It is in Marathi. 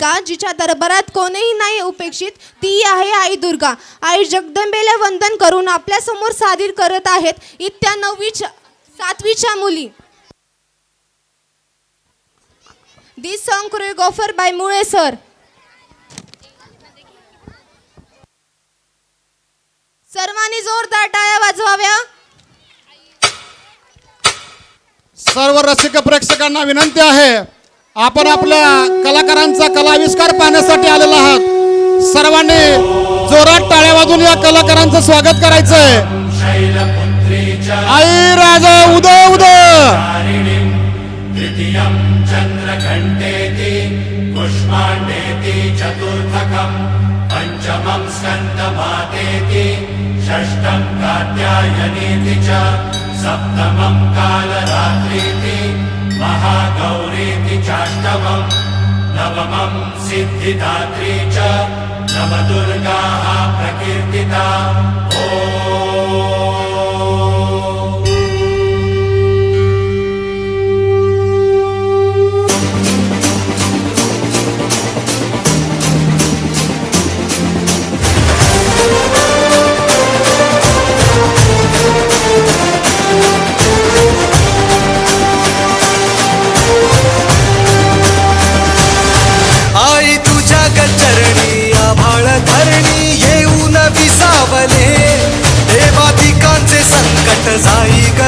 बालिका जिच्या दरबारात कोणीही नाही उपेक्षित, ती आहे आई दुर्गा. आई जगदंबेला वंदन करून आपल्या समोर सादर करत आहेत इत्या 7वीच्या मुली. दिस सॉन्ग कोरिओग्राफर बाय मुळे सर. सर्वांनी जोरदार टाळ्या वाजवाव्या. सर्व रसिक प्रेक्षकांना विनंती आहे, आपण आपल्या कलाकारांचा कलाविष्कार पाहण्यासाठी आलेला आहात. सर्वांनी जोरात टाळ्या वाजवून या कलाकारांचं स्वागत करायचंय. आई राजा उदो उदो. चंद्रघंटेति पुष्पांडेति चतुर्थकं पंचमं स्कंदमातेति षष्ठं कात्यायनीति च सप्तमं कालरात्रीति महागौरीति चाष्टमं नवमं सिद्धिदात्री च नवदुर्गाः प्रकीर्तिता. आई तुझ्या गचरणी आभाळ धरणी येऊन विसावले, देवादिकांचे संकट जाई ग